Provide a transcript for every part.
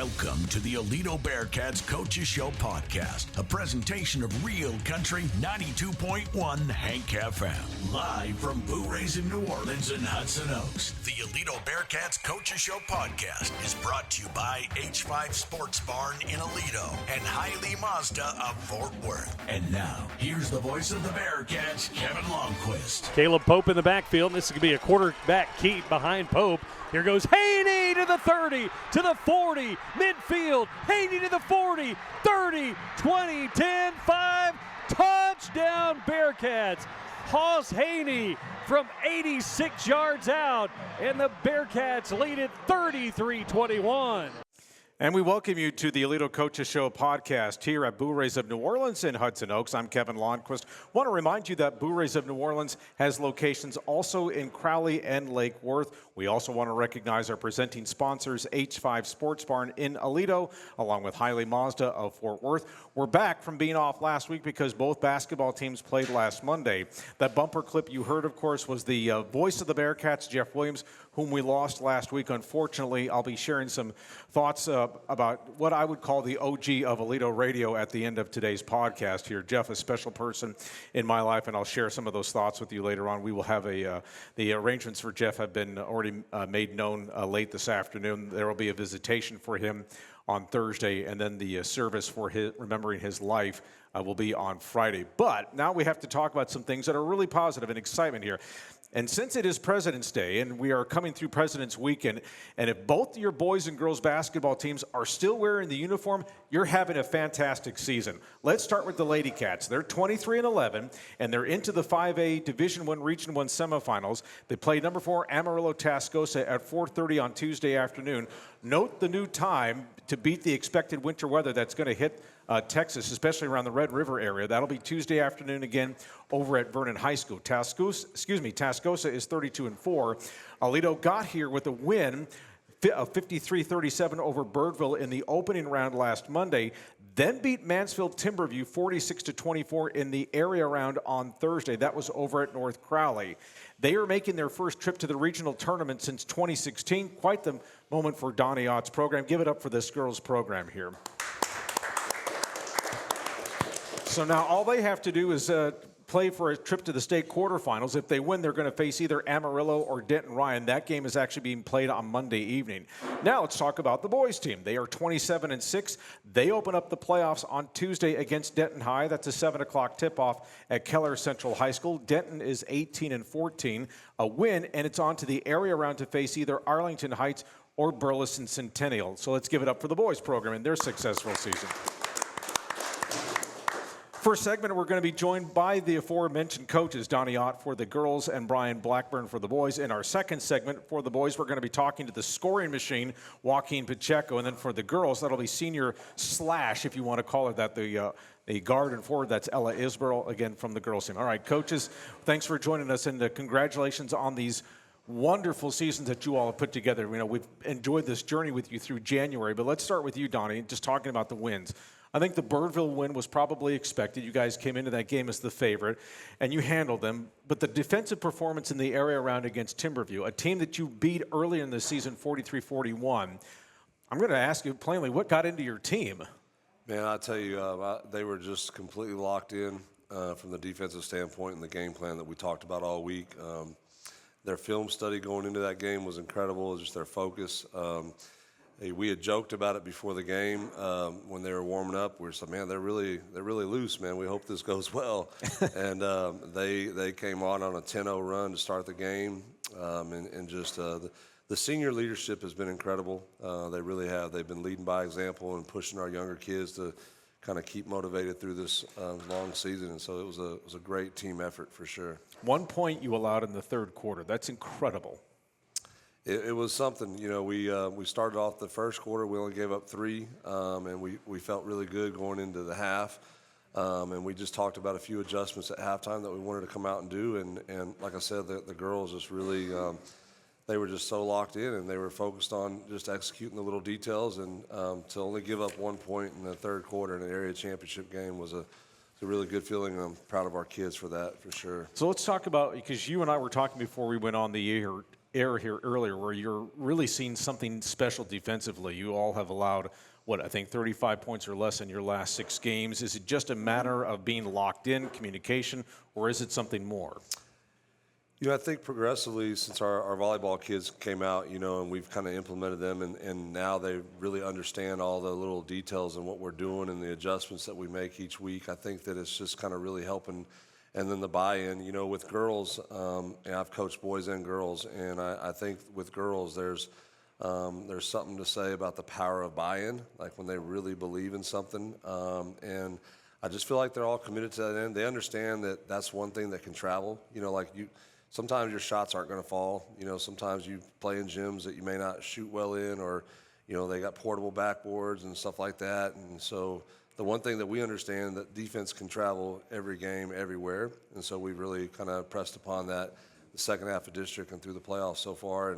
Welcome to the Aledo Bearcats Coaches Show podcast, a presentation of Real Country 92.1 Hank FM. Live from Boo Rays in New Orleans and Hudson Oaks, the Aledo Bearcats Coaches Show podcast is brought to you by H5 Sports Barn in Aledo and Hiley Mazda of Fort Worth. And now, here's the voice of the Bearcats, Kevin Lonnquist. Caleb Pope in the backfield. This is going to be a quarterback keep behind Pope. Here goes Haney to the 30, to the 40, midfield. Haney to the 40, 30, 20, 10, 5. Touchdown Bearcats. Hoss Haney from 86 yards out, and the Bearcats lead it 33-21. And we welcome you to the Aledo Coaches Show podcast here at Boo Rays of New Orleans in Hudson Oaks. I'm Kevin Lonnquist. Want to remind you that Boo Rays of New Orleans has locations also in Crowley and Lake Worth. We also want to recognize our presenting sponsors, H5 Sports Barn in Aledo, along with Hiley Mazda of Fort Worth. We're back from being off last week because both basketball teams played last Monday. That bumper clip you heard, of course, was the voice of the Bearcats, Jeff Williams, whom we lost last week. Unfortunately, I'll be sharing some thoughts about what I would call the OG of Aledo Radio at the end of today's podcast here. Jeff, a special person in my life, and I'll share some of those thoughts with you later on. We will have the arrangements for Jeff have been already made known late this afternoon. There will be a visitation for him on Thursday, and then the service for remembering his life will be on Friday. But now we have to talk about some things that are really positive and excitement here. And since it is President's Day and we are coming through President's Weekend, and if both your boys and girls basketball teams are still wearing the uniform, you're having a fantastic season. Let's start with the Lady Cats. They're 23-11, and they're into the 5A Division I Region I semifinals. They play number 4 Amarillo Tascosa at 4:30 on Tuesday afternoon. Note the new time to beat the expected winter weather that's going to hit Texas, especially around the Red River area. That'll be Tuesday afternoon again over at Vernon High School. Tascosa is 32-4. Aledo got here with a win of 53-37 over Birdville in the opening round last Monday, then beat Mansfield Timberview 46-24 in the area round on Thursday. That was over at North Crowley. They are making their first trip to the regional tournament since 2016. Quite the moment for Donny Ott's program. Give it up for this girls' program here. So now all they have to do is play for a trip to the state quarterfinals. If they win, they're going to face either Amarillo or Denton Ryan. That game is actually being played on Monday evening. Now let's talk about the boys team. They are 27-6. They open up the playoffs on Tuesday against Denton High. That's a 7 o'clock tip-off at Keller Central High School. Denton is 18-14. A win, and it's on to the area round to face either Arlington Heights or Burleson Centennial. So let's give it up for the boys program and their successful season. First segment, we're going to be joined by the aforementioned coaches, Donny Ott for the girls and Brian Blackburn for the boys. In our second segment for the boys, we're going to be talking to the scoring machine, Joaquin Pacheco. And then for the girls, that'll be senior slash, if you want to call it that, the guard and forward. That's Ella Isbell, again, from the girls team. All right, coaches, thanks for joining us, and congratulations on these wonderful seasons that you all have put together. You know, we've enjoyed this journey with you through January, but let's start with you, Donny, just talking about the wins. I think the Birdville win was probably expected. You guys came into that game as the favorite, and you handled them. But the defensive performance in the area round against Timberview, a team that you beat earlier in the season 43-41, I'm going to ask you plainly, what got into your team? Man, I'll tell you, they were just completely locked in from the defensive standpoint and the game plan that we talked about all week. Their film study going into that game was incredible, just their focus. We had joked about it before the game when they were warming up. We were saying, man, they're really loose, man. We hope this goes well. And they came on a 10-0 run to start the game. And just the senior leadership has been incredible. They really have. They've been leading by example and pushing our younger kids to kind of keep motivated through this long season. And so it was a great team effort for sure. 1 point you allowed in the third quarter. That's incredible. It was something. You know, we started off the first quarter. We only gave up 3, and we felt really good going into the half. And we just talked about a few adjustments at halftime that we wanted to come out and do. And like I said, the girls just really they were just so locked in, and they were focused on just executing the little details. And to only give up 1 point in the third quarter in an area championship game was a really good feeling. I'm proud of our kids for that, for sure. So let's talk about, because you and I were talking before we went on the air, air here earlier where you're really seeing something special defensively. You all have allowed, I think 35 points or less in your last 6 games. Is it just a matter of being locked in, communication, or is it something more? I think progressively since our volleyball kids came out, and we've kind of implemented them, and now they really understand all the little details and what we're doing and the adjustments that we make each week. I think that it's just kind of really helping. And then the buy-in, with girls, I've coached boys and girls, and I think with girls there's something to say about the power of buy-in, like when they really believe in something. And I just feel like they're all committed to that end. They understand that that's one thing that can travel. Sometimes your shots aren't going to fall. Sometimes you play in gyms that you may not shoot well in, or, they got portable backboards and stuff like that. And so the one thing that we understand, that defense can travel every game, everywhere. And so we've really kind of pressed upon that the second half of district and through the playoffs so far.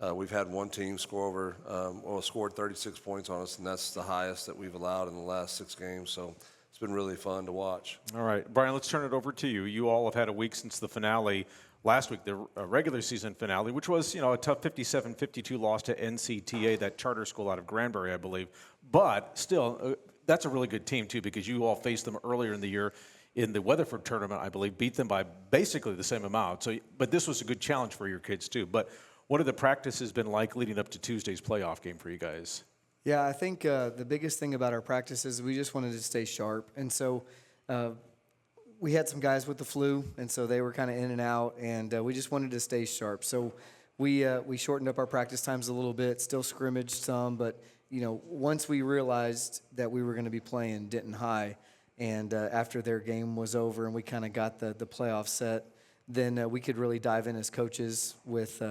And we've had one team scored 36 points on us, and that's the highest that we've allowed in the last 6 games. So it's been really fun to watch. All right, Brian, let's turn it over to you. You all have had a week since the finale. Last week, the regular season finale, which was, a tough 57-52 loss to NCTA, that charter school out of Granbury, I believe. But still, that's a really good team, too, because you all faced them earlier in the year in the Weatherford tournament, I believe, beat them by basically the same amount. But this was a good challenge for your kids, too. But what have the practices been like leading up to Tuesday's playoff game for you guys? Yeah, I think the biggest thing about our practices, we just wanted to stay sharp. And so we had some guys with the flu, and so they were kind of in and out, and we just wanted to stay sharp. So we shortened up our practice times a little bit, still scrimmaged some, but once we realized that we were going to be playing Denton High, and after their game was over and we kind of got the playoff set, then we could really dive in as coaches with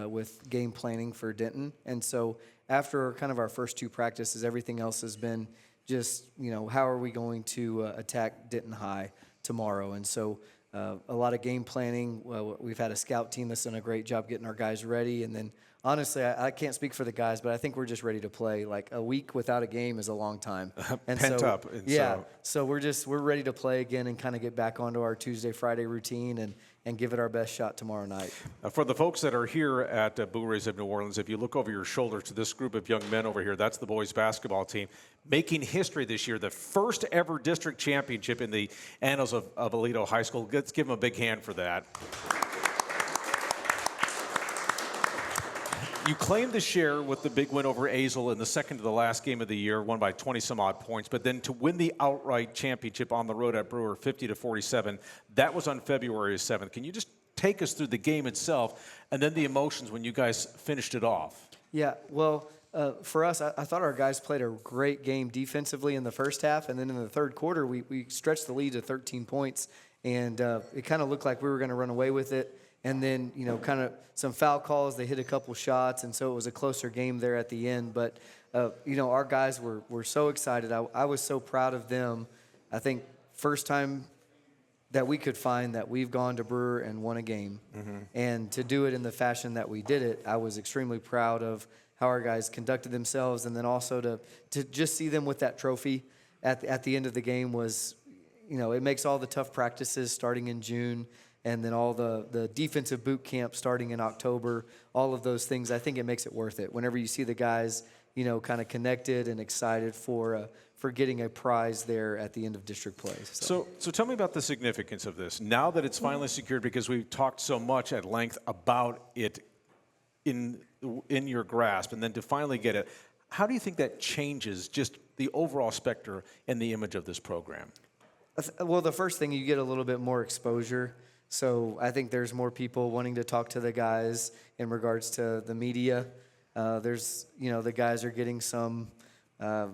game planning for Denton. And so after kind of our first 2 practices, everything else has been just, how are we going to attack Denton High tomorrow? And so a lot of game planning. We've had a scout team that's done a great job getting our guys ready. And then, honestly, I can't speak for the guys, but I think we're just ready to play. Like, a week without a game is a long time. And Pent so, up. And yeah, so we're ready to play again and kind of get back onto our Tuesday, Friday routine and give it our best shot tomorrow night. For the folks that are here at Blue Rays of New Orleans, if you look over your shoulder to this group of young men over here, that's the boys basketball team, making history this year, the first ever district championship in the annals of Aledo High School. Let's give them a big hand for that. You claimed the share with the big win over Azle in the second to the last game of the year, won by 20-some-odd points. But then to win the outright championship on the road at Brewer, 50-47, that was on February 7th. Can you just take us through the game itself and then the emotions when you guys finished it off? Yeah, well, for us, I thought our guys played a great game defensively in the first half. And then in the third quarter, we stretched the lead to 13 points. And it kind of looked like we were going to run away with it. And then, kind of some foul calls. They hit a couple shots, and so it was a closer game there at the end. But, our guys were so excited. I was so proud of them. I think first time that we could find that we've gone to Brewer and won a game. Mm-hmm. And to do it in the fashion that we did it, I was extremely proud of how our guys conducted themselves. And then also to just see them with that trophy at the end of the game was, it makes all the tough practices starting in June, and then all the defensive boot camp starting in October, all of those things, I think it makes it worth it. Whenever you see the guys, kind of connected and excited for getting a prize there at the end of district play. So tell me about the significance of this. Now that it's finally secured, because we've talked so much at length about it in your grasp, and then to finally get it, how do you think that changes just the overall specter and the image of this program? Well, the first thing, you get a little bit more exposure. So I think there's more people wanting to talk to the guys in regards to the media. There's, the guys are getting some, a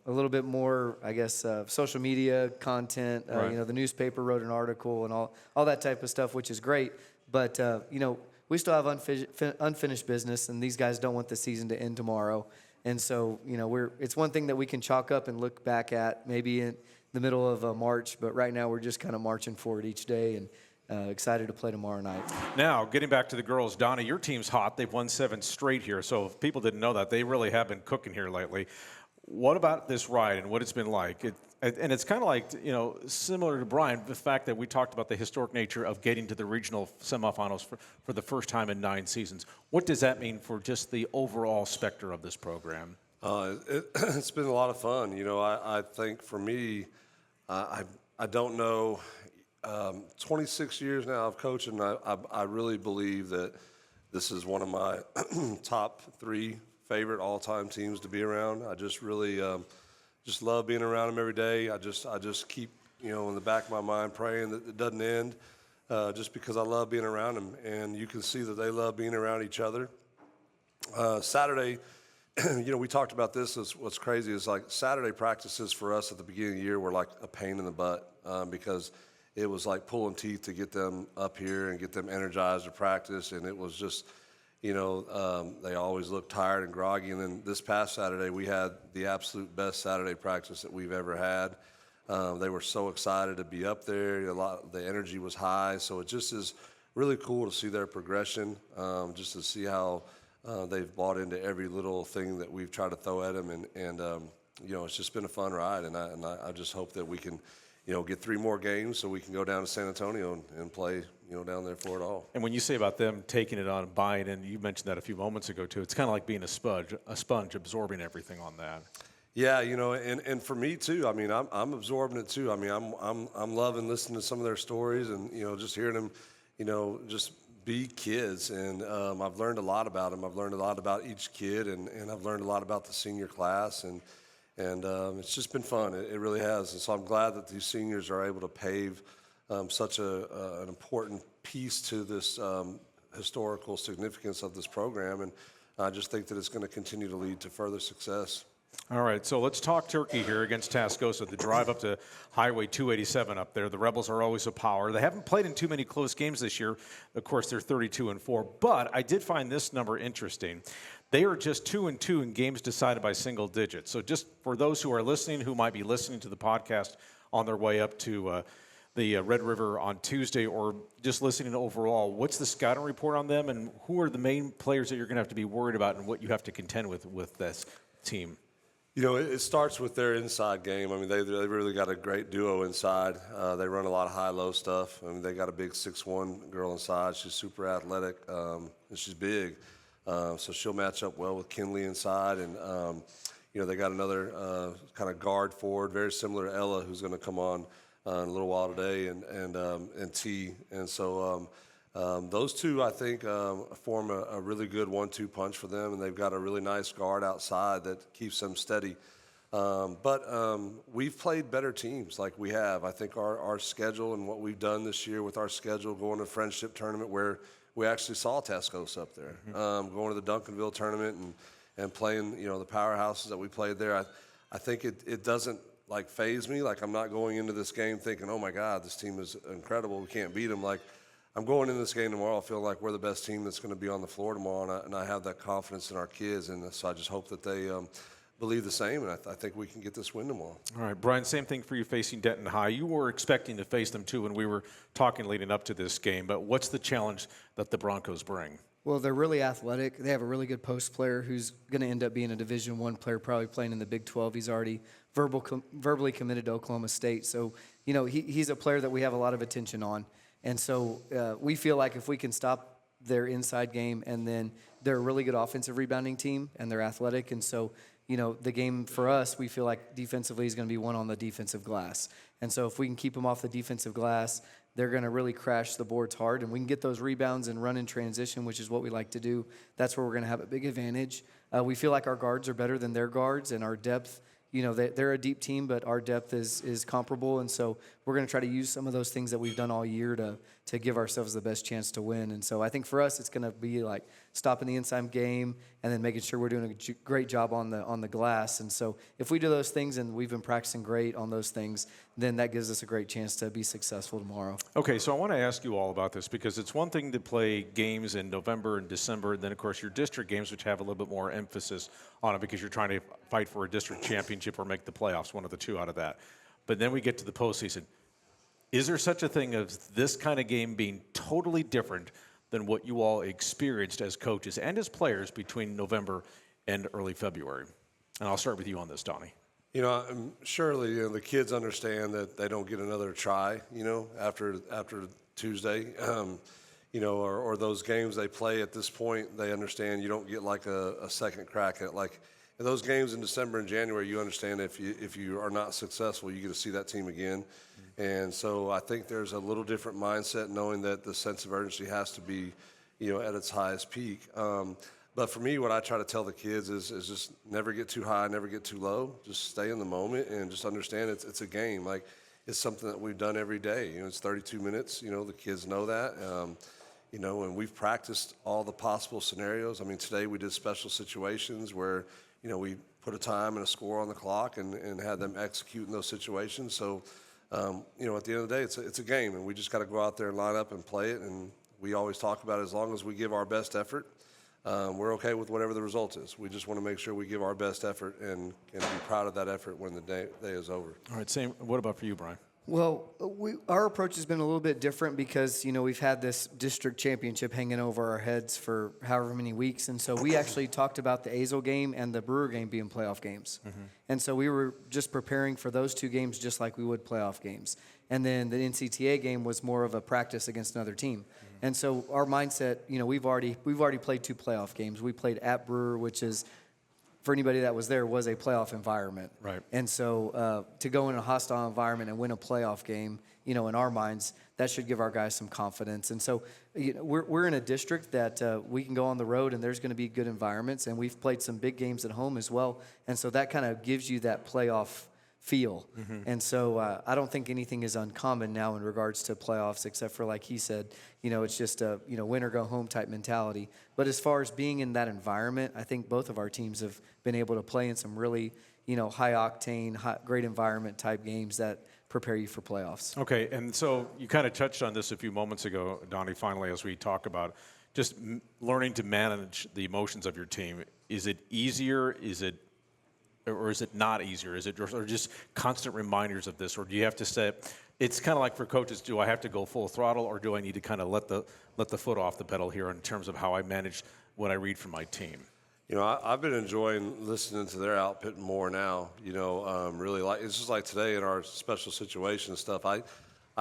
little bit more, I guess, social media content. Right. The newspaper wrote an article and all that type of stuff, which is great. But, we still have unfinished business, and these guys don't want the season to end tomorrow. And so, it's one thing that we can chalk up and look back at maybe in the middle of March, but right now we're just kind of marching forward each day and excited to play tomorrow night. Now, getting back to the girls, Donny, your team's hot. They've won 7 straight here, so if people didn't know that, they really have been cooking here lately. What about this ride and what it's been like? And it's kind of like, similar to Brian, the fact that we talked about the historic nature of getting to the regional semifinals for the first time in 9 seasons. What does that mean for just the overall specter of this program? It's been a lot of fun. I think for me, I don't know, 26 years now of coaching, I really believe that this is one of my top 3 favorite all-time teams to be around. I just really just love being around them every day. I just keep, in the back of my mind praying that it doesn't end just because I love being around them. And you can see that they love being around each other. Saturday, we talked about this. What's crazy is like Saturday practices for us at the beginning of the year were like a pain in the butt because it was like pulling teeth to get them up here and get them energized to practice. And it was just, they always looked tired and groggy. And then this past Saturday, we had the absolute best Saturday practice that we've ever had. They were so excited to be up there. The energy was high. So it just is really cool to see their progression, just to see how they've bought into every little thing that we've tried to throw at them. And it's just been a fun ride. And I just hope that we can, get 3 more games so we can go down to San Antonio and play, down there for it all. And when you say about them taking it on and buying in, you mentioned that a few moments ago too. It's kind of like being a sponge absorbing everything on that. Yeah, and for me too. I mean, I'm absorbing it too. I mean, I'm loving listening to some of their stories and just hearing them, just be kids. And I've learned a lot about them. I've learned a lot about each kid, and I've learned a lot about the senior class, and it's just been fun. It really has. And so I'm glad that these seniors are able to pave such an important piece to this historical significance of this program. And I just think that it's going to continue to lead to further success. All right, so let's talk turkey here against Tascosa. The drive up to Highway 287 up there. The Rebels are always a power. They haven't played in too many close games this year. Of course, they're 32-4. But I did find this number interesting. They are just 2-2 in games decided by single digits. So just for those who are listening, who might be listening to the podcast on their way up to the Red River on Tuesday, or just listening overall, what's the scouting report on them, and who are the main players that you're going to have to be worried about and what you have to contend with this team? It starts with their inside game. I mean, they really got a great duo inside. They run a lot of high-low stuff. I mean, they got a big 6'1" girl inside. She's super athletic, and she's big. So she'll match up well with Kinley inside. And, they got another kind of guard forward, very similar to Ella, who's going to come on in a little while today, and T. And so those two, I think, form a really good 1-2 punch for them, and they've got a really nice guard outside that keeps them steady. But we've played better teams like we have. I think our schedule and what we've done this year with our schedule, going to Friendship Tournament where we actually saw Tascosa up there, going to the Duncanville Tournament and playing, the powerhouses that we played there. I think it doesn't faze me. I'm not going into this game thinking, oh my God, this team is incredible, we can't beat them. I'm going into this game tomorrow feeling like we're the best team that's going to be on the floor tomorrow, and I have that confidence in our kids, and so I just hope that they believe the same, and I think we can get this win tomorrow. All right, Brian, same thing for you facing Denton High. You were expecting to face them too when we were talking leading up to this game, but what's the challenge that the Broncos bring? Well, they're really athletic. They have a really good post player who's going to end up being a Division I player, probably playing in the Big 12. He's already verbally committed to Oklahoma State. So, he's a player that we have a lot of attention on. And so we feel like if we can stop their inside game, and then they're a really good offensive rebounding team, and they're athletic. And so, the game for us, we feel like defensively is going to be won on the defensive glass. And so if we can keep them off the defensive glass, they're going to really crash the boards hard, and we can get those rebounds and run in transition, which is what we like to do. That's where we're going to have a big advantage. We feel like our guards are better than their guards, and our depth, they're a deep team, but our depth is comparable, and so we're going to try to use some of those things that we've done all year to give ourselves the best chance to win. And so I think for us, it's going to be like stopping the inside game and then making sure we're doing a great job on the glass. And so if we do those things, and we've been practicing great on those things, then that gives us a great chance to be successful tomorrow. Okay, so I want to ask you all about this, because it's one thing to play games in November and December, and then, of course, your district games, which have a little bit more emphasis on it because you're trying to fight for a district championship or make the playoffs, one of the two out of that. But then we get to the postseason. Is there such a thing as this kind of game being totally different than what you all experienced as coaches and as players between November and early February? And I'll start with you on this, Donny. Surely the kids understand that they don't get another try, after Tuesday. Or those games they play at this point, they understand you don't get like a second crack at like in those games in December and January. You understand if you are not successful, you get to see that team again. And so I think there's a little different mindset knowing that the sense of urgency has to be, at its highest peak. But for me, what I try to tell the kids is just never get too high, never get too low. Just stay in the moment and just understand it's a game. Like it's something that we've done every day. It's 32 minutes. The kids know that. And we've practiced all the possible scenarios. I mean, today we did special situations where, we put a time and a score on the clock and had them execute in those situations. So, at the end of the day, it's a game, and we just got to go out there and line up and play it. And we always talk about it, as long as we give our best effort, we're okay with whatever the result is. We just want to make sure we give our best effort and be proud of that effort when the day is over. All right, same. What about for you, Brian? Well, our approach has been a little bit different because, we've had this district championship hanging over our heads for however many weeks. And so we actually talked about the Azle game and the Brewer game being playoff games. Mm-hmm. And so we were just preparing for those two games just like we would playoff games. And then the NCTA game was more of a practice against another team. Mm-hmm. And so our mindset, we've already played two playoff games. We played at Brewer, which is, for anybody that was there, was a playoff environment. Right. And so to go in a hostile environment and win a playoff game, in our minds, that should give our guys some confidence. And so we're in a district that we can go on the road and there's going to be good environments, and we've played some big games at home as well. And so that kind of gives you that playoff feel. Mm-hmm. And so I don't think anything is uncommon now in regards to playoffs, except for, like he said, it's just a, win or go home type mentality. But as far as being in that environment, I think both of our teams have been able to play in some really, high octane, great environment type games that prepare you for playoffs. Okay, and so you kind of touched on this a few moments ago, Donny, finally, as we talk about just learning to manage the emotions of your team. Is it easier? Or is it not easier? Is it or just constant reminders of this? Or do you have to say, it's kind of like for coaches, do I have to go full throttle, or do I need to kind of let the foot off the pedal here in terms of how I manage what I read from my team? I've been enjoying listening to their output more now. Really like it's just like today in our special situation stuff. I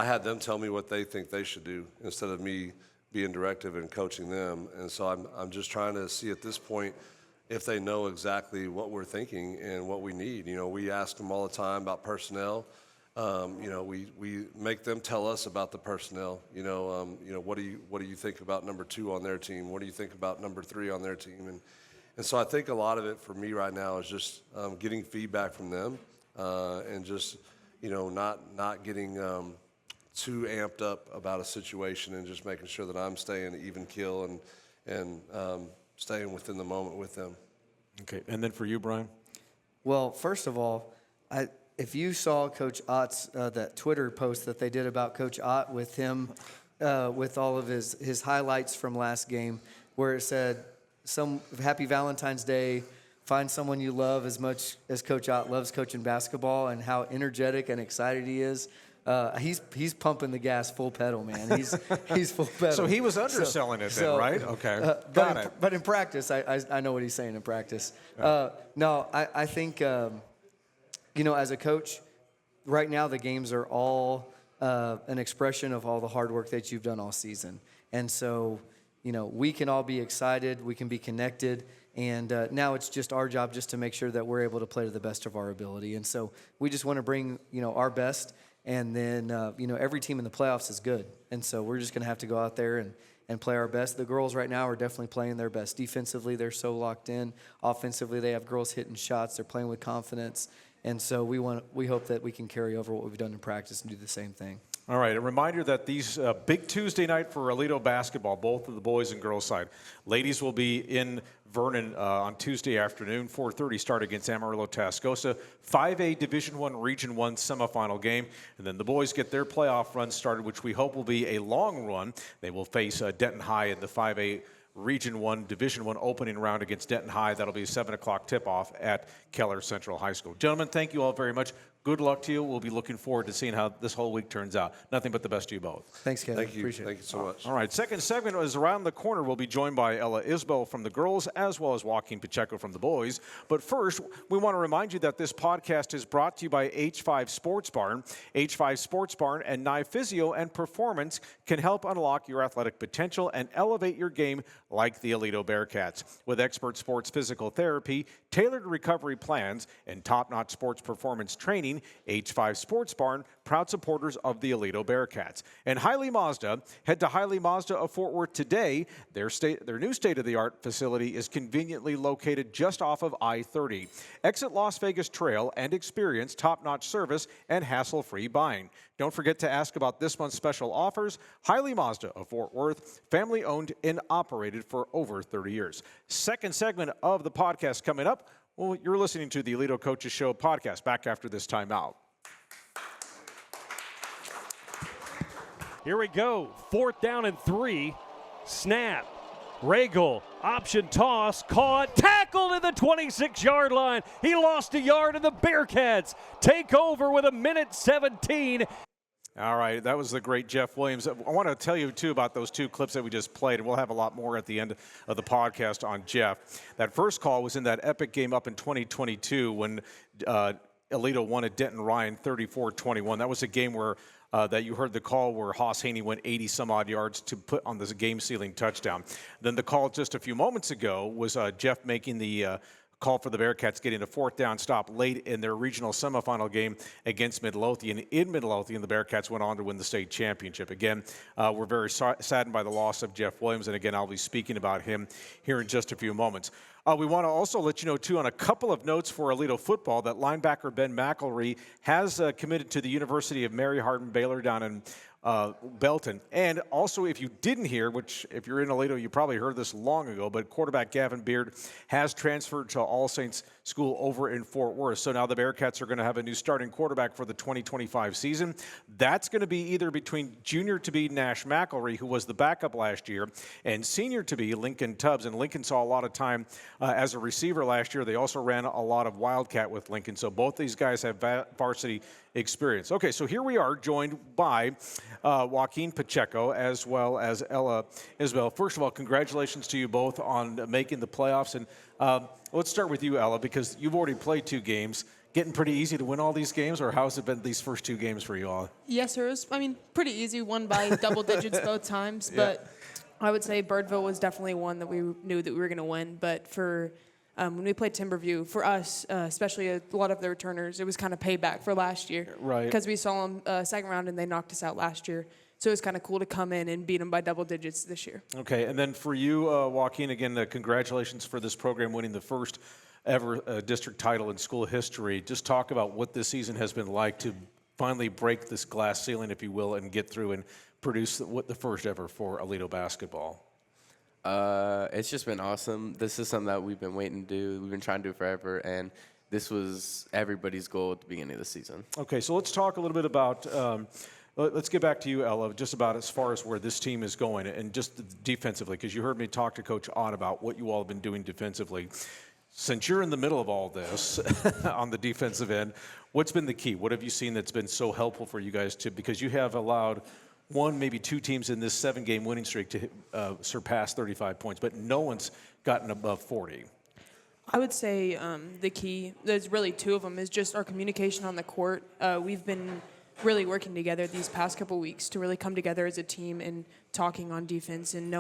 had them tell me what they think they should do instead of me being directive and coaching them. And so I'm just trying to see at this point if they know exactly what we're thinking and what we need. We ask them all the time about personnel. We make them tell us about the personnel. What do you think about number 2 on their team? What do you think about number 3 on their team? And so I think a lot of it for me right now is just getting feedback from them and just not getting too amped up about a situation, and just making sure that I'm staying even keel and staying within the moment with them. Okay, and then for you, Brian? Well, first of all, if you saw Coach Ott's that Twitter post that they did about Coach Ott with him, with all of his highlights from last game, where it said, "Some Happy Valentine's Day. Find someone you love as much as Coach Ott loves coaching basketball," and how energetic and excited he is. He's pumping the gas full pedal, man. He's full pedal. So he was underselling it then, right? Okay, got it. But in practice, I know what he's saying in practice. No, I think, as a coach, right now the games are all an expression of all the hard work that you've done all season. And so, we can all be excited, we can be connected, and now it's just our job just to make sure that we're able to play to the best of our ability. And so we just want to bring, our best. And then, every team in the playoffs is good. And so we're just going to have to go out there and play our best. The girls right now are definitely playing their best. Defensively, they're so locked in. Offensively, they have girls hitting shots. They're playing with confidence. And so we hope that we can carry over what we've done in practice and do the same thing. All right, a reminder that these big Tuesday night for Aledo basketball, both of the boys and girls side. Ladies will be in Vernon on Tuesday afternoon, 4:30 start against Amarillo-Tascosa. 5A Division I Region I semifinal game. And then the boys get their playoff run started, which we hope will be a long run. They will face Denton High in the 5A Region 1, Division 1 opening round against Denton High. That'll be a 7 o'clock tip-off at Keller Central High School. Gentlemen, thank you all very much. Good luck to you. We'll be looking forward to seeing how this whole week turns out. Nothing but the best to you both. Thanks, Kevin. Thank you. Appreciate it. Thank you so much. All right, second segment is around the corner. We'll be joined by Isbell from the girls as well as Joaquin Pacheco from the boys. But first, we want to remind you that this podcast is brought to you by H5 Sports Barn. H5 Sports Barn and Nye Physio and Performance can help unlock your athletic potential and elevate your game like the Aledo Bearcats. With expert sports physical therapy, tailored recovery plans, and top-notch sports performance training, H5 Sports Barn, proud supporters of the Aledo Bearcats. And Hiley Mazda, head to Hiley Mazda of Fort Worth today. Their new state-of-the-art facility is conveniently located just off of I-30. Exit Las Vegas Trail and experience top-notch service and hassle-free buying. Don't forget to ask about this month's special offers. Hiley Mazda of Fort Worth, family-owned and operated for over 30 years. Second segment of the podcast coming up. Well, you're listening to the Aledo Coaches Show podcast. Back after this timeout. Here we go. 4th down and 3. Snap. Regal. Option toss. Caught. Tackled at the 26-yard line. He lost a yard, and the Bearcats take over with 1:17. All right, that was the great Jeff Williams. I want to tell you, too, about those two clips that we just played, and we'll have a lot more at the end of the podcast on Jeff. That first call was in that epic game up in 2022 when Aledo won at Denton Ryan 34-21. That was a game where that you heard the call where Haas Haney went 80-some-odd yards to put on this game-sealing touchdown. Then the call just a few moments ago was Jeff making the call for the Bearcats getting a 4th down stop late in their regional semifinal game against Midlothian. In Midlothian, the Bearcats went on to win the state championship. Again, we're very saddened by the loss of Jeff Williams, and again, I'll be speaking about him here in just a few moments. We want to also let you know, too, on a couple of notes for Aledo football, that linebacker Ben McElree has committed to the University of Mary Hardin Baylor down in Belton. And also, if you didn't hear, which if you're in Aledo, you probably heard this long ago, but quarterback Gavin Beard has transferred to All Saints School over in Fort Worth. So now the Bearcats are going to have a new starting quarterback for the 2025 season. That's going to be either between junior-to-be Nash McElree, who was the backup last year, and senior-to-be Lincoln Tubbs. And Lincoln saw a lot of time as a receiver last year. They also ran a lot of Wildcat with Lincoln. So both these guys have varsity experience. Okay, so here we are joined by Joaquin Pacheco as well as Isbell. First of all, congratulations to you both on making the playoffs. And let's start with you, Ella, because you've already played 2 games. Getting pretty easy to win all these games, or how's it been these first 2 games for you all? Yes, sir. It was, pretty easy. Won by double digits both times. But I would say Birdville was definitely one that we knew that we were going to win. But for when we played Timberview, for us, especially a lot of the returners, it was kind of payback for last year. Right. Because we saw them second round, and they knocked us out last year. So it was kind of cool to come in and beat them by double digits this year. Okay, and then for you, Joaquin, again, congratulations for this program winning the first ever district title in school history. Just talk about what this season has been like to finally break this glass ceiling, if you will, and get through and produce the first ever for Aledo basketball. It's just been awesome. This is something that we've been waiting to do. We've been trying to do forever, and this was everybody's goal at the beginning of the season. Okay, so let's talk a little bit about let's get back to you, Ella, just about as far as where this team is going and just defensively, because you heard me talk to Coach Ott about what you all have been doing defensively. Since you're in the middle of all this on the defensive end, what's been the key? What have you seen that's been so helpful for you guys because you have allowed one, maybe 2 teams in this 7-game winning streak to surpass 35 points, but no one's gotten above 40. I would say the key, there's really 2 of them, is just our communication on the court. We've been really working together these past couple weeks to really come together as a team and talking on defense and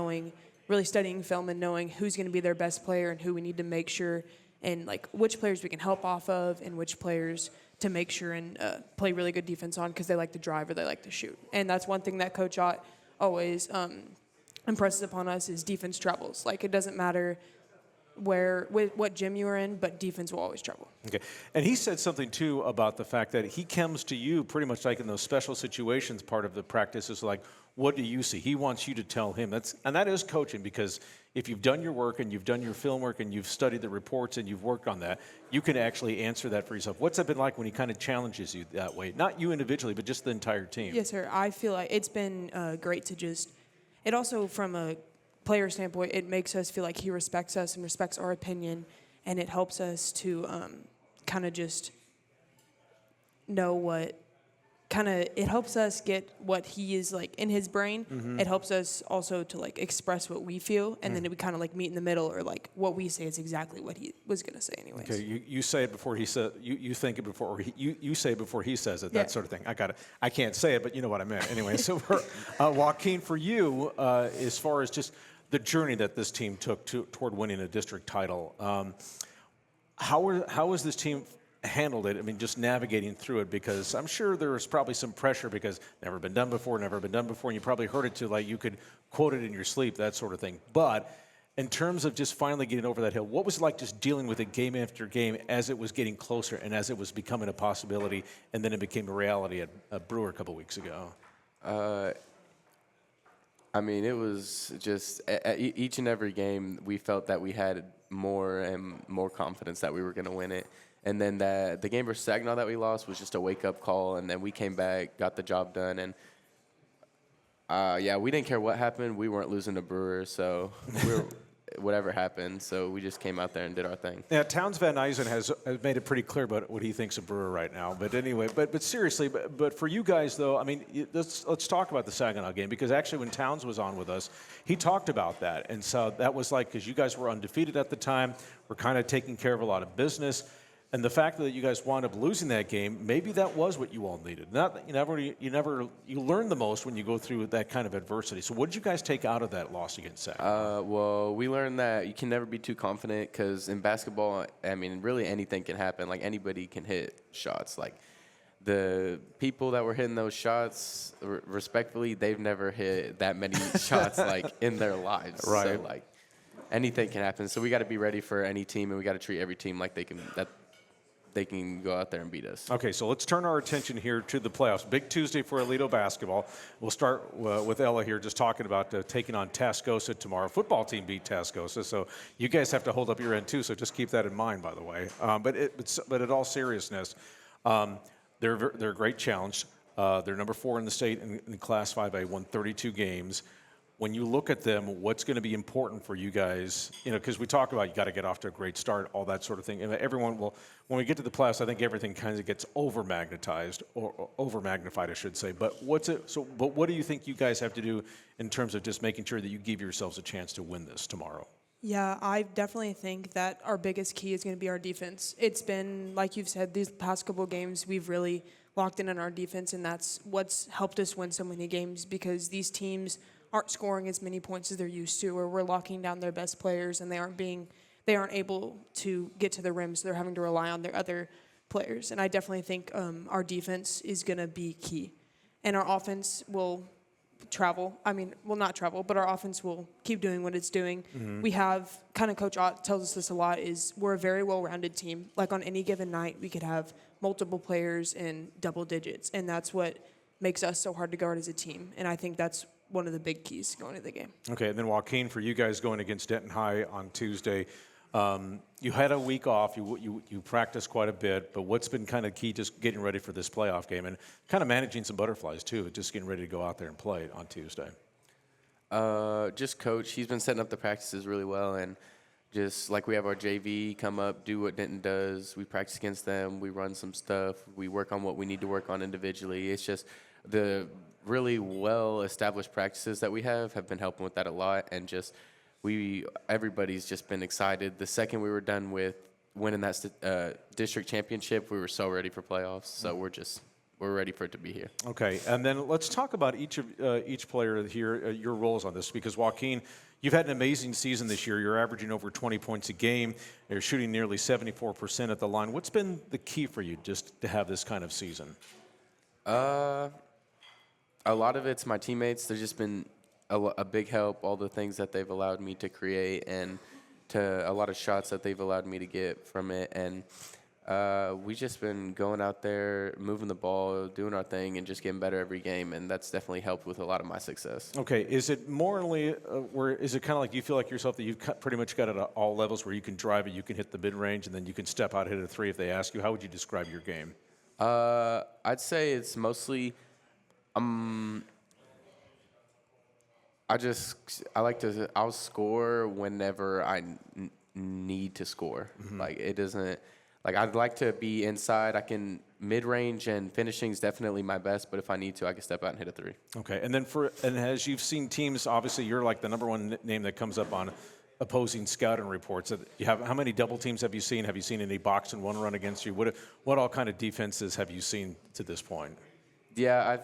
really studying film and knowing who's going to be their best player and who we need to make sure and which players we can help off of and which players to make sure and play really good defense on because they like to drive or they like to shoot. And that's one thing that Coach Ott always impresses upon us is defense travels. It doesn't matter what gym you are in, but defense will always travel. Okay. And he said something, too, about the fact that he comes to you pretty much like in those special situations part of the practice is what do you see? He wants you to tell him. And that is coaching because if you've done your work and you've done your film work and you've studied the reports and you've worked on that, you can actually answer that for yourself. What's that been like when he kind of challenges you that way? Not you individually, but just the entire team. Yes, sir. I feel like it's been great to it also from a player standpoint, it makes us feel like he respects us and respects our opinion, and it helps us to kind of just know what it helps us get what he is like in his brain. It helps us also to like express what we feel, and then we kind of like meet in the middle, or like what we say is exactly what he was going to say anyways. Okay, you say it before he says, you think it before, you say it before he says it, that sort of thing. I can't say it, but you know what I meant. Anyway, so for, Joaquin, for you, as far as just the journey that this team took toward winning a district title, how was this team handled it? I mean, just navigating through it, because I'm sure there was probably some pressure because never been done before, and you probably heard it too, like you could quote it in your sleep, that sort of thing. But in terms of just finally getting over that hill, what was it like just dealing with it game after game as it was getting closer and as it was becoming a possibility, and then it became a reality at Brewer a couple weeks ago? I mean, it was just each and every game we felt that we had more and more confidence that we were going to win it. And then the game versus Saginaw that we lost was just a wake-up call, and then we came back, got the job done, and we didn't care what happened. We weren't losing to Brewers, so whatever happened. So we just came out there and did our thing. Yeah, Towns Van Eisen has made it pretty clear about what he thinks of Brewer right now. But anyway, but seriously, but for you guys though, I mean, let's talk about the Saginaw game, because actually when Towns was on with us, he talked about that, and so that was like, because you guys were undefeated at the time, we're kind of taking care of a lot of business. And the fact that you guys wound up losing that game, maybe that was what you all needed. Not that you learn the most when you go through that kind of adversity. So what did you guys take out of that loss against Saginaw? Well, we learned that you can never be too confident, because in basketball, I mean, really anything can happen. Like, anybody can hit shots. Like, the people that were hitting those shots, respectfully, they've never hit that many shots, like, in their lives. Right. So, like, anything can happen. So we got to be ready for any team, and we got to treat every team like they can go out there and beat us. Okay, so let's turn our attention here to the playoffs. Big Tuesday for Aledo basketball. We'll start with Ella here, just talking about taking on Tascosa tomorrow. Football team beat Tascosa, so you guys have to hold up your end too. So just keep that in mind, by the way. But in all seriousness, they're a great challenge. They're number 4 in the state in Class 5A, won 32 games. When you look at them, what's going to be important for you guys? You know, because we talk about you got to get off to a great start, all that sort of thing. And everyone will, when we get to the playoffs, I think everything kind of gets over-magnetized, or over-magnified, I should say. But what do you think you guys have to do in terms of just making sure that you give yourselves a chance to win this tomorrow? Yeah, I definitely think that our biggest key is going to be our defense. It's been, like you've said, these past couple of games, we've really locked in on our defense, and that's what's helped us win so many games, because these teams aren't scoring as many points as they're used to, or we're locking down their best players, and they aren't able to get to the rim, so they're having to rely on their other players. And I definitely think our defense is going to be key. And our offense will not travel, but our offense will keep doing what it's doing. Mm-hmm. We have, kind of Coach Ott tells us this a lot, is we're a very well-rounded team. Like on any given night, we could have multiple players in double digits, and that's what makes us so hard to guard as a team. And I think that's one of the big keys going into the game. Okay, and then Joaquin, for you guys going against Denton High on Tuesday, you had a week off. You practiced quite a bit, but what's been kind of key just getting ready for this playoff game and kind of managing some butterflies too, just getting ready to go out there and play on Tuesday? Just Coach, he's been setting up the practices really well, and just like we have our JV come up, do what Denton does. We practice against them. We run some stuff. We work on what we need to work on individually. It's just the really well-established practices that we have been helping with that a lot, and just everybody's just been excited. The second we were done with winning that district championship, we were so ready for playoffs. So we're ready for it to be here. Okay, and then let's talk about each player here, your roles on this, because Joaquin, you've had an amazing season this year. You're averaging over 20 points a game. You're shooting nearly 74% at the line. What's been the key for you just to have this kind of season? A lot of it's my teammates. They've just been a big help, all the things that they've allowed me to create, and to a lot of shots that they've allowed me to get from it. And we've just been going out there, moving the ball, doing our thing, and just getting better every game, and that's definitely helped with a lot of my success. Okay, is it morally, is it kind of like you feel like yourself that you've pretty much got it at all levels where you can drive it, you can hit the mid-range, and then you can step out, hit a three if they ask you? How would you describe your game? I'd say it's mostly I'll score whenever I need to score. Like it doesn't, like I'd like to be inside. I can mid-range and finishing is definitely my best, but if I need to, I can step out and hit a three. Okay, and then as you've seen teams, obviously you're like the number one name that comes up on opposing scouting reports. How many double teams have you seen? Have you seen any box and one run against you? What all kind of defenses have you seen to this point? Yeah,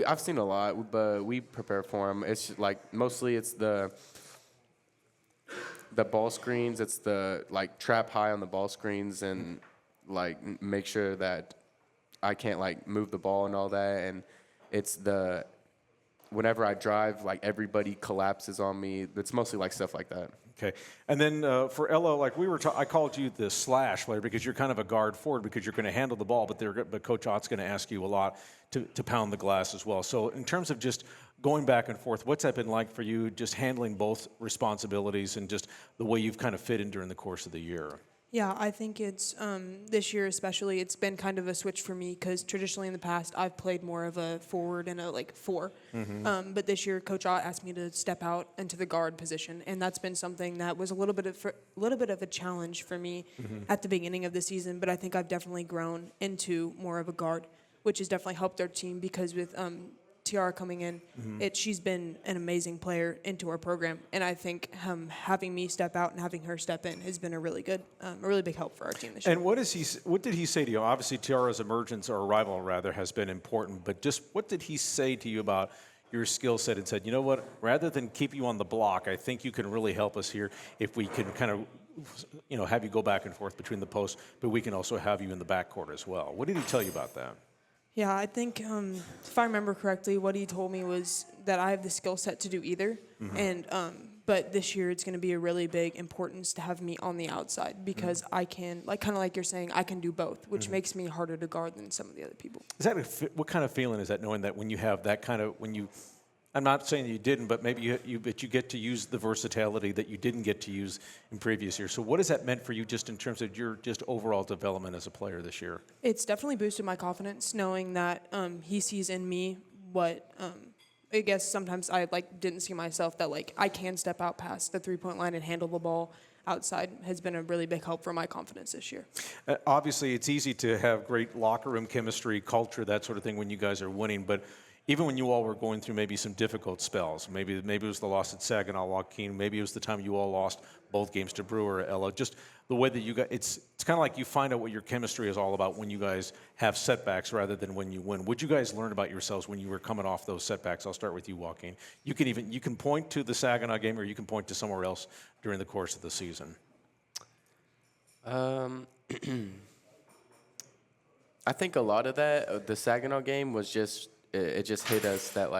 I've seen a lot, but we prepare for them. It's like mostly it's the ball screens. It's the like trap high on the ball screens and like make sure that I can't like move the ball and all that. And it's whenever I drive, like everybody collapses on me. It's mostly like stuff like that. Okay, and then for Ella, like I called you the slash player because you're kind of a guard forward because you're going to handle the ball, but Coach Ott's going to ask you a lot to pound the glass as well. So in terms of just going back and forth, what's that been like for you, just handling both responsibilities and just the way you've kind of fit in during the course of the year? Yeah, I think it's this year especially, it's been kind of a switch for me because traditionally in the past I've played more of a forward and a like four. But this year Coach Ott asked me to step out into the guard position, and that's been something that was a little bit of a challenge for me at the beginning of the season. But I think I've definitely grown into more of a guard, which has definitely helped our team because with Tiara coming in, she's been an amazing player into our program, and I think having me step out and having her step in has been a really big help for our team this year. And what did he say to you? Obviously, Tiara's emergence or arrival rather has been important, but just what did he say to you about your skill set and said, you know what, rather than keep you on the block, I think you can really help us here if we can kind of have you go back and forth between the posts, but we can also have you in the backcourt as well. What did he tell you about that? Yeah, I think if I remember correctly, what he told me was that I have the skill set to do either, and but this year it's going to be a really big importance to have me on the outside because I can, like kind of like you're saying, I can do both, which makes me harder to guard than some of the other people. Is that what kind of feeling is that, knowing that when you have that kind of I'm not saying that you didn't, but maybe you get to use the versatility that you didn't get to use in previous years. So what has that meant for you just in terms of your just overall development as a player this year? It's definitely boosted my confidence knowing that he sees in me what I guess sometimes I didn't see myself, that I can step out past the three-point line and handle the ball outside has been a really big help for my confidence this year. Obviously, it's easy to have great locker room chemistry, culture, that sort of thing when you guys are winning, but even when you all were going through maybe some difficult spells, maybe it was the loss at Saginaw, Joaquin, maybe it was the time you all lost both games to Brewer, Ella, just the way that you guys, it's kind of like you find out what your chemistry is all about when you guys have setbacks rather than when you win. What'd you guys learn about yourselves when you were coming off those setbacks? I'll start with you, Joaquin. You can point to the Saginaw game or you can point to somewhere else during the course of the season. I think a lot of that, the Saginaw game was just, it just hit us that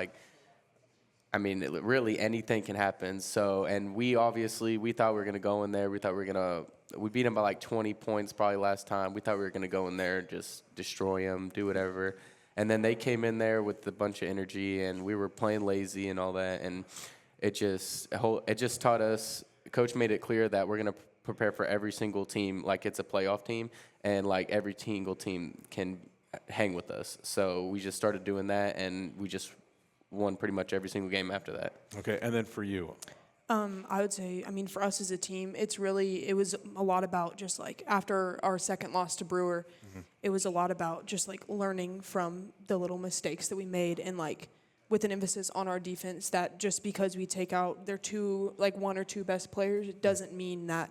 really anything can happen. So, and we thought we were going to go in there. We beat them by 20 points probably last time. We thought we were going to go in there, just destroy them, do whatever. And then they came in there with a bunch of energy, and we were playing lazy and all that. And it just taught us, Coach made it clear that we're going to prepare for every single team like it's a playoff team, and every single team can hang with us. So we just started doing that, and we just won pretty much every single game after that. Okay, and then for you? I would say, for us as a team, it was a lot about just after our second loss to Brewer, it was a lot about just learning from the little mistakes that we made, and with an emphasis on our defense, that just because we take out their one or two best players, it doesn't mean that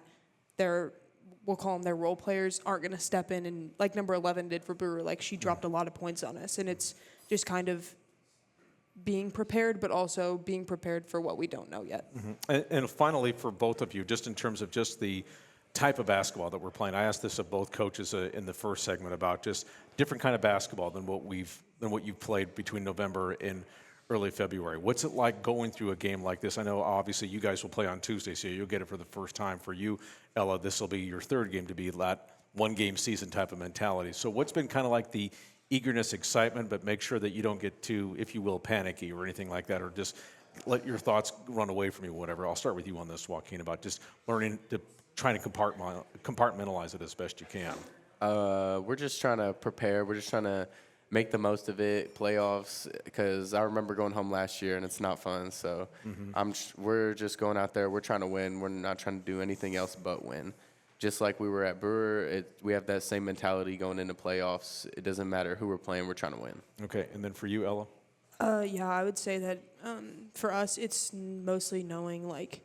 we'll call them their role players, aren't going to step in and number 11 did for Brewer. She dropped a lot of points on us, and it's just kind of being prepared, but also being prepared for what we don't know yet. And finally, for both of you, just in terms of just the type of basketball that we're playing, I asked this of both coaches in the first segment about just different kind of basketball than what you've played between November and early February. What's it like going through a game like this? I know obviously you guys will play on Tuesday, so you'll get it for the first time. For you, Ella, this will be your third game to be that one-game season type of mentality. So what's been kind of like the eagerness, excitement, but make sure that you don't get too, if you will, panicky or anything like that, or just let your thoughts run away from you, whatever. I'll start with you on this, Joaquin, about just learning to trying to compartmentalize it as best you can. We're just trying to prepare. We're just trying to make the most of it, playoffs, because I remember going home last year and it's not fun. So we're just going out there. We're trying to win. We're not trying to do anything else but win. Just like we were at Brewer, we have that same mentality going into playoffs. It doesn't matter who we're playing. We're trying to win. Okay, and then for you, Ella? Yeah, I would say that for us, it's mostly knowing, like,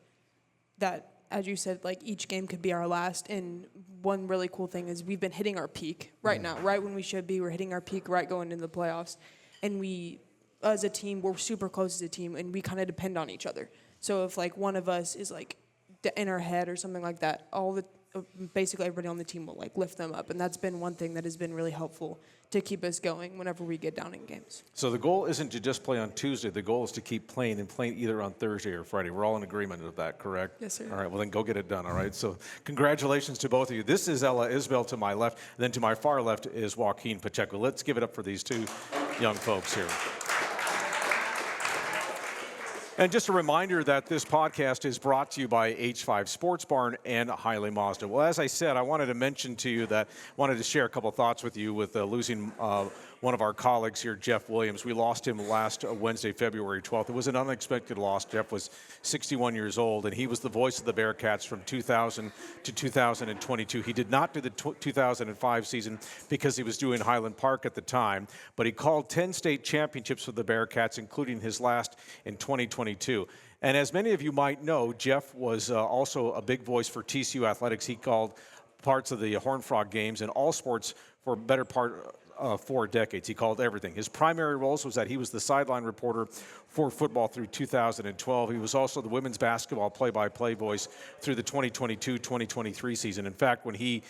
that, as you said, like, each game could be our last. And one really cool thing is we've been hitting our peak right now, right when we should be. We're hitting our peak right going into the playoffs. And we, as a team, we're super close as a team, and we kind of depend on each other. So if, like, one of us is, like, in our head or something like that, basically everybody on the team will, like, lift them up. And that's been one thing that has been really helpful to keep us going whenever we get down in games. So the goal isn't to just play on Tuesday. The goal is to keep playing and playing either on Thursday or Friday. We're all in agreement with that, correct? Yes, sir. All right, well, then go get it done, all right? So congratulations to both of you. This is Ella Isbell to my left, and then to my far left is Joaquin Pacheco. Let's give it up for these two young folks here. And just a reminder that this podcast is brought to you by H5 Sports Barn and Hiley Mazda. Well, as I said, I wanted to mention to you that I wanted to share a couple thoughts with you with losing one of our colleagues here, Jeff Williams. We lost him last Wednesday, February 12th. It was an unexpected loss. Jeff was 61 years old, and he was the voice of the Bearcats from 2000 to 2022. He did not do the 2005 season because he was doing Highland Park at the time, but he called 10 state championships for the Bearcats, including his last in 2022. And as many of you might know, Jeff was also a big voice for TCU Athletics. He called parts of the Horned Frog games and all sports for a better part 4 decades. He called everything. His primary roles was that he was the sideline reporter for football through 2012. He was also the women's basketball play-by-play voice through the 2022-2023 season. In fact, when he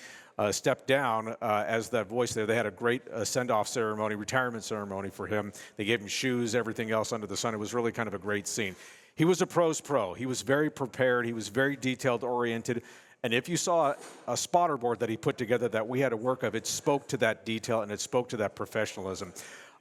stepped down as that voice there, they had a great send-off ceremony, retirement ceremony for him. They gave him shoes, everything else under the sun. It was really kind of a great scene. He was a pro's pro. He was very prepared. He was very detailed-oriented. And if you saw a spotter board that he put together that we had to work of, it spoke to that detail and it spoke to that professionalism.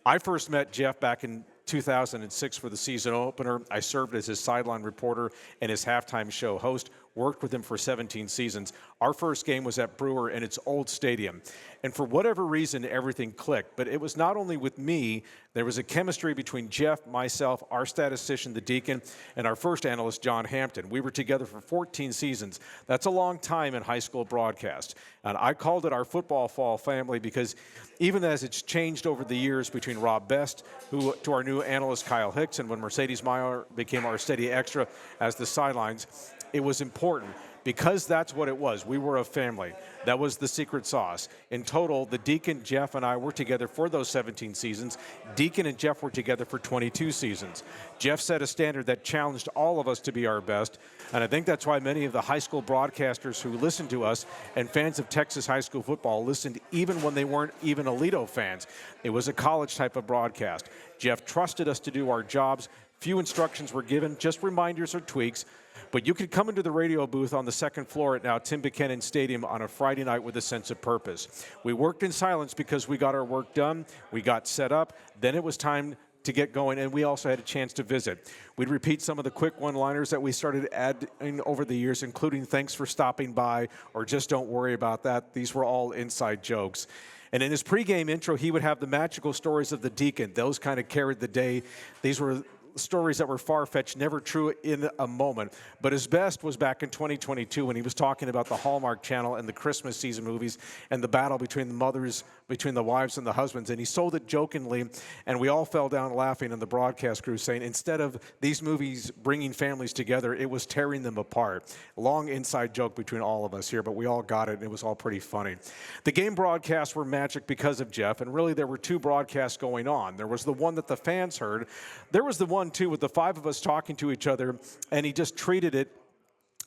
I first met Jeff back in 2006 for the season opener. I served as his sideline reporter and his halftime show host, worked with him for 17 seasons. Our first game was at Brewer in its old stadium. And for whatever reason, everything clicked. But it was not only with me. There was a chemistry between Jeff, myself, our statistician, the Deacon, and our first analyst, John Hampton. We were together for 14 seasons. That's a long time in high school broadcast. And I called it our football fall family because even as it's changed over the years between Rob Best, to our new analyst, Kyle Hicks, and when Mercedes Meyer became our steady extra as the sidelines, it was important because that's what it was. We were a family. That was the secret sauce. In total, the Deacon, Jeff, and I were together for those 17 seasons. Deacon and Jeff were together for 22 seasons. Jeff set a standard that challenged all of us to be our best, and I think that's why many of the high school broadcasters who listened to us and fans of Texas high school football listened even when they weren't even Aledo fans. It was a college type of broadcast. Jeff trusted us to do our jobs. Few instructions were given, just reminders or tweaks. But you could come into the radio booth on the second floor at now Tim Buchanan Stadium on a Friday night with a sense of purpose. We worked in silence because we got our work done. We got set up. Then it was time to get going, and we also had a chance to visit. We'd repeat some of the quick one-liners that we started adding over the years, including thanks for stopping by or just don't worry about that. These were all inside jokes. And in his pregame intro, he would have the magical stories of the Deacon. Those kind of carried the day. These were stories that were far-fetched, never true in a moment. But his best was back in 2022 when he was talking about the Hallmark Channel and the Christmas season movies and the battle between the mothers, between the wives and the husbands. And he sold it jokingly, and we all fell down laughing in the broadcast crew, saying instead of these movies bringing families together, it was tearing them apart. Long inside joke between all of us here, but we all got it, and it was all pretty funny. The game broadcasts were magic because of Jeff, and really there were two broadcasts going on. There was the one that the fans heard. There was the one, too, with the five of us talking to each other, and he just treated it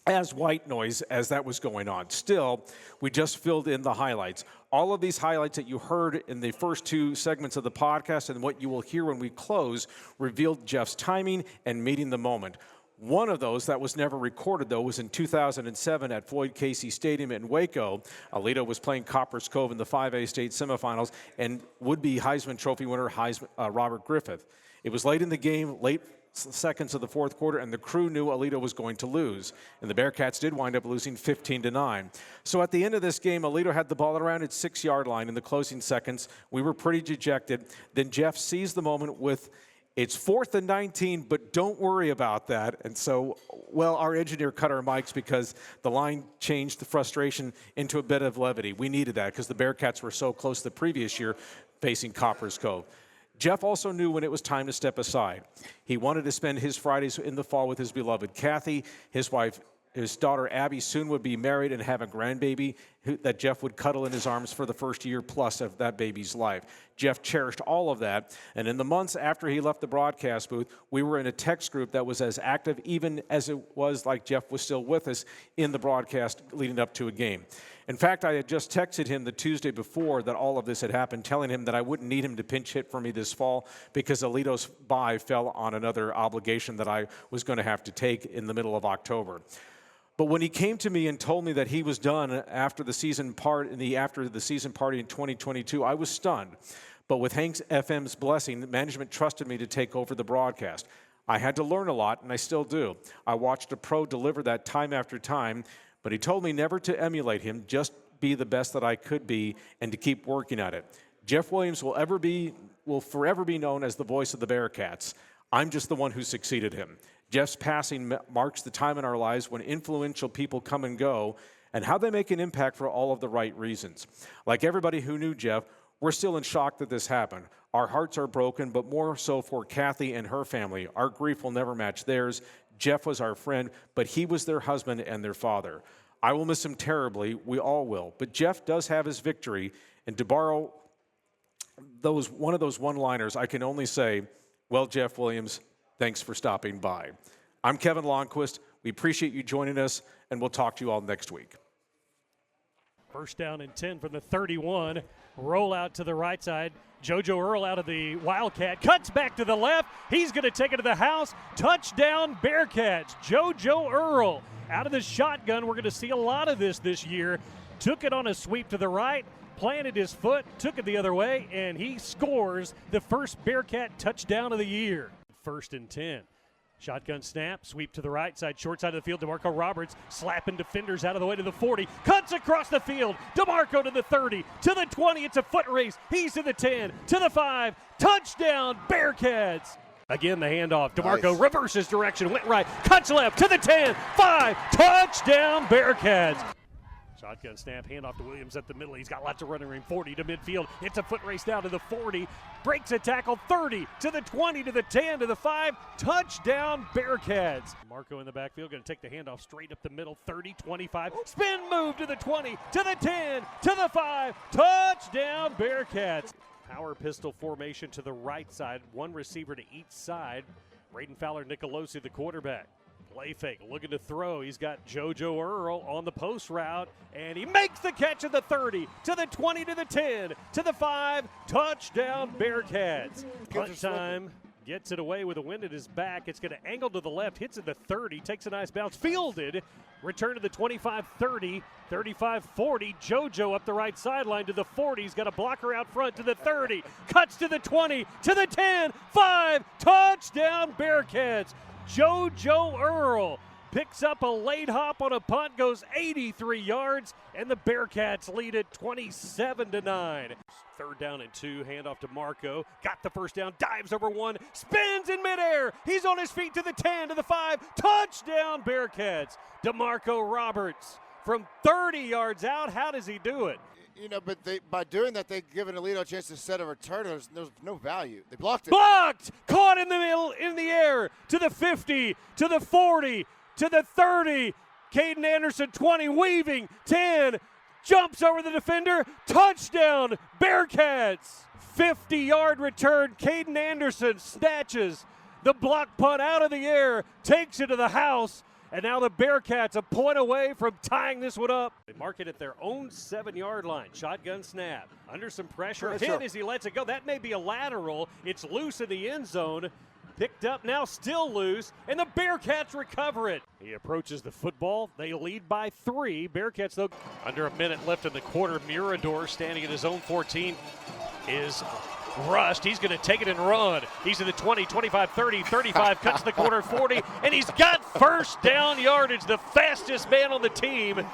as white noise as that was going on. Still, we just filled in the highlights. All of these highlights that you heard in the first two segments of the podcast and what you will hear when we close revealed Jeff's timing and meeting the moment. One of those that was never recorded, though, was in 2007 at Floyd Casey Stadium in Waco. Aledo was playing Copper's Cove in the 5A state semifinals, and would-be Heisman Trophy winner Robert Griffith. It was late in the game, late seconds of the fourth quarter, and the crew knew Aledo was going to lose. And the Bearcats did wind up losing 15-9. So at the end of this game, Aledo had the ball around its 6-yard line in the closing seconds. We were pretty dejected. Then Jeff seized the moment with, it's 4th and 19, but don't worry about that. And so, well, our engineer cut our mics because the line changed the frustration into a bit of levity. We needed that because the Bearcats were so close the previous year facing Copper's Cove. Jeff also knew when it was time to step aside. He wanted to spend his Fridays in the fall with his beloved Kathy. His wife, his daughter Abby soon would be married and have a grandbaby that Jeff would cuddle in his arms for the first year plus of that baby's life. Jeff cherished all of that. And in the months after he left the broadcast booth, we were in a text group that was as active even as it was like Jeff was still with us in the broadcast leading up to a game. In fact, I had just texted him the Tuesday before that all of this had happened, telling him that I wouldn't need him to pinch hit for me this fall because Aledo's bye fell on another obligation that I was going to have to take in the middle of October. But when he came to me and told me that he was done after the season party in 2022, I was stunned. But with Hank's FM's blessing, management trusted me to take over the broadcast. I had to learn a lot, and I still do. I watched a pro deliver that time after time, but he told me never to emulate him, just be the best that I could be and to keep working at it. Jeff Williams will forever be known as the voice of the Bearcats. I'm just the one who succeeded him. Jeff's passing marks the time in our lives when influential people come and go and how they make an impact for all of the right reasons. Like everybody who knew Jeff, we're still in shock that this happened. Our hearts are broken, but more so for Kathy and her family. Our grief will never match theirs. Jeff was our friend, but he was their husband and their father. I will miss him terribly. We all will. But Jeff does have his victory. And to borrow one of those one-liners, I can only say, well, Jeff Williams, thanks for stopping by. I'm Kevin Lonnquist. We appreciate you joining us, and we'll talk to you all next week. First down and 10 from the 31. Roll out to the right side. JoJo Earl out of the Wildcat. Cuts back to the left. He's going to take it to the house. Touchdown Bearcats. JoJo Earl out of the shotgun. We're going to see a lot of this year. Took it on a sweep to the right. Planted his foot. Took it the other way. And he scores the first Bearcat touchdown of the year. First and 10. Shotgun snap, sweep to the right side, short side of the field. DeMarco Roberts slapping defenders out of the way to the 40. Cuts across the field. DeMarco to the 30, to the 20. It's a foot race. He's to the 10, to the 5. Touchdown, Bearcats. Again, the handoff. DeMarco reverses direction, went right, cuts left to the 10, 5. Touchdown, Bearcats. Shotgun snap, handoff to Williams at the middle. He's got lots of running room. 40 to midfield. It's a foot race down to the 40. Breaks a tackle. 30 to the 20 to the 10 to the 5. Touchdown, Bearcats. Marco in the backfield going to take the handoff straight up the middle. 30, 25. Spin move to the 20 to the 10 to the 5. Touchdown, Bearcats. Power pistol formation to the right side. One receiver to each side. Braden Fowler Nicolosi, the quarterback. Play fake, looking to throw. He's got JoJo Earl on the post route, and he makes the catch at the 30, to the 20, to the 10, to the 5. Touchdown, Bearcats. Punt time. Gets it away with a wind at his back. It's going to angle to the left, hits at the 30, takes a nice bounce, fielded. Return to the 25-30, 35-40. JoJo up the right sideline to the 40. He's got a blocker out front to the 30. Cuts to the 20, to the 10, 5. Touchdown, Bearcats. JoJo Earl picks up a late hop on a punt, goes 83 yards, and the Bearcats lead it 27-9. Third down and 2, handoff to Marco. Got the first down, dives over one, spins in midair. He's on his feet to the 10, to the 5. Touchdown, Bearcats. DeMarco Roberts from 30 yards out. How does he do it? You know, but by doing that, they've given Aledo a chance to set a return. There's no value. They blocked it. Blocked! Caught in the middle, in the air, to the 50, to the 40, to the 30. Caden Anderson, 20, weaving, 10, jumps over the defender. Touchdown, Bearcats! 50-yard return. Caden Anderson snatches the block punt out of the air, takes it to the house. And now the Bearcats a point away from tying this one up. They mark it at their own 7-yard line. Shotgun snap. Under some pressure. Hit as he lets it go. That may be a lateral. It's loose in the end zone. Picked up now, still loose. And the Bearcats recover it. He approaches the football. They lead by 3. Bearcats, though, under a minute left in the quarter. Mirador standing at his own 14 is Rust, he's going to take it and run. He's in the 20, 25, 30, 35, cuts the corner 40, and he's got first down yardage, the fastest man on the team.